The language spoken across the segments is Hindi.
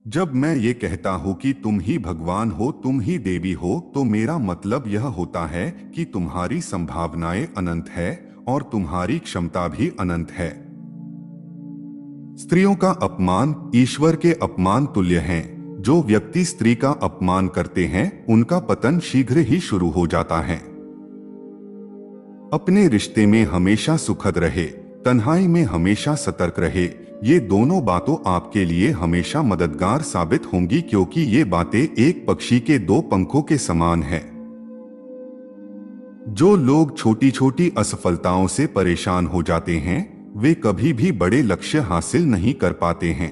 जब मैं ये कहता हूँ कि तुम ही भगवान हो, तुम ही देवी हो, तो मेरा मतलब यह होता है कि तुम्हारी संभावनाएं अनंत है और तुम्हारी क्षमता भी अनंत है। स्त्रियों का अपमान ईश्वर के अपमान तुल्य है। जो व्यक्ति स्त्री का अपमान करते हैं उनका पतन शीघ्र ही शुरू हो जाता है। अपने रिश्ते में हमेशा सुखद रहे, तन्हाई में हमेशा सतर्क रहे। ये दोनों बातों आपके लिए हमेशा मददगार साबित होंगी, क्योंकि ये बातें एक पक्षी के दो पंखों के समान है। जो लोग छोटी छोटी असफलताओं से परेशान हो जाते हैं वे कभी भी बड़े लक्ष्य हासिल नहीं कर पाते हैं।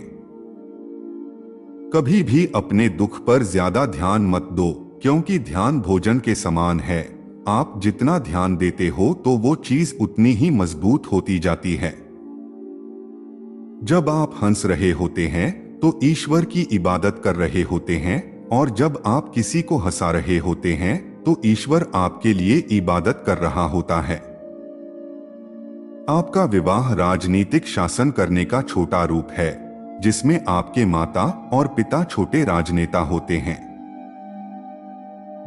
कभी भी अपने दुख पर ज्यादा ध्यान मत दो, क्योंकि ध्यान भोजन के समान है। आप जितना ध्यान देते हो तो वो चीज उतनी ही मजबूत होती जाती है। जब आप हंस रहे होते हैं तो ईश्वर की इबादत कर रहे होते हैं, और जब आप किसी को हंसा रहे होते हैं तो ईश्वर आपके लिए इबादत कर रहा होता है। आपका विवाह राजनीतिक शासन करने का छोटा रूप है, जिसमें आपके माता और पिता छोटे राजनेता होते हैं।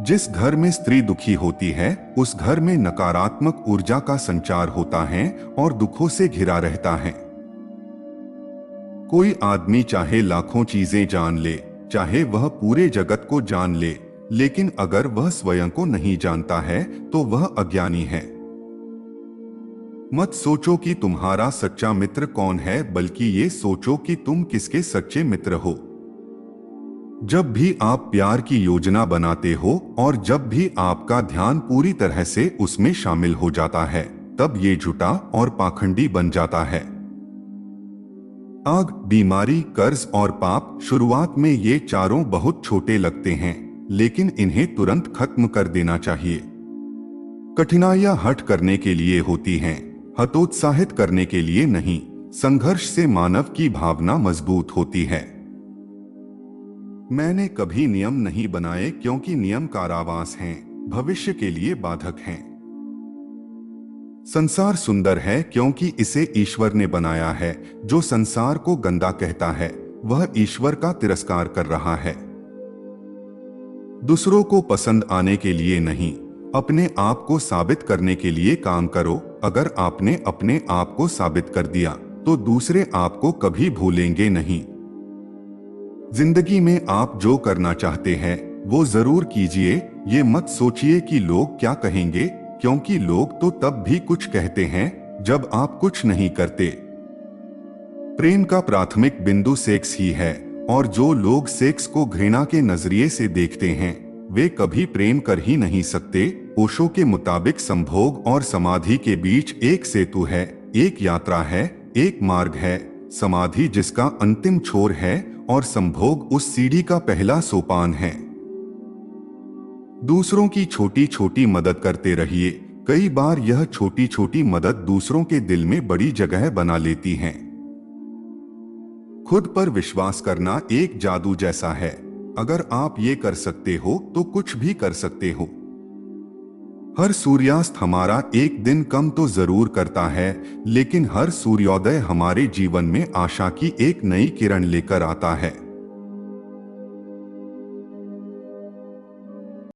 जिस घर में स्त्री दुखी होती है उस घर में नकारात्मक ऊर्जा का संचार होता है और दुखों से घिरा रहता है। कोई आदमी चाहे लाखों चीजें जान ले, चाहे वह पूरे जगत को जान ले, लेकिन अगर वह स्वयं को नहीं जानता है तो वह अज्ञानी है। मत सोचो कि तुम्हारा सच्चा मित्र कौन है, बल्कि ये सोचो कि तुम किसके सच्चे मित्र हो। जब भी आप प्यार की योजना बनाते हो और जब भी आपका ध्यान पूरी तरह से उसमें शामिल हो जाता है, तब ये झूठा और पाखंडी बन जाता है। आग, बीमारी, कर्ज और पाप, शुरुआत में ये चारों बहुत छोटे लगते हैं, लेकिन इन्हें तुरंत खत्म कर देना चाहिए। कठिनाइयां हट करने के लिए होती हैं, हतोत्साहित करने के लिए नहीं। संघर्ष से मानव की भावना मजबूत होती है। मैंने कभी नियम नहीं बनाए, क्योंकि नियम कारावास हैं, भविष्य के लिए बाधक हैं। संसार सुंदर है क्योंकि इसे ईश्वर ने बनाया है। जो संसार को गंदा कहता है वह ईश्वर का तिरस्कार कर रहा है। दूसरों को पसंद आने के लिए नहीं, अपने आप को साबित करने के लिए काम करो। अगर आपने अपने आप को साबित कर दिया तो दूसरे आपको कभी भूलेंगे नहीं। जिंदगी में आप जो करना चाहते हैं वो जरूर कीजिए। ये मत सोचिए कि लोग क्या कहेंगे, क्योंकि लोग तो तब भी कुछ कहते हैं जब आप कुछ नहीं करते। प्रेम का प्राथमिक बिंदु सेक्स ही है, और जो लोग सेक्स को घृणा के नजरिए से देखते हैं वे कभी प्रेम कर ही नहीं सकते। ओशो के मुताबिक संभोग और समाधि के बीच एक सेतु है, एक यात्रा है, एक मार्ग है। समाधि जिसका अंतिम छोर है और संभोग उस सीढ़ी का पहला सोपान है। दूसरों की छोटी छोटी मदद करते रहिए। कई बार यह छोटी छोटी मदद दूसरों के दिल में बड़ी जगह बना लेती है। खुद पर विश्वास करना एक जादू जैसा है। अगर आप ये कर सकते हो तो कुछ भी कर सकते हो। हर सूर्यास्त हमारा एक दिन कम तो जरूर करता है, लेकिन हर सूर्योदय हमारे जीवन में आशा की एक नई किरण लेकर आता है।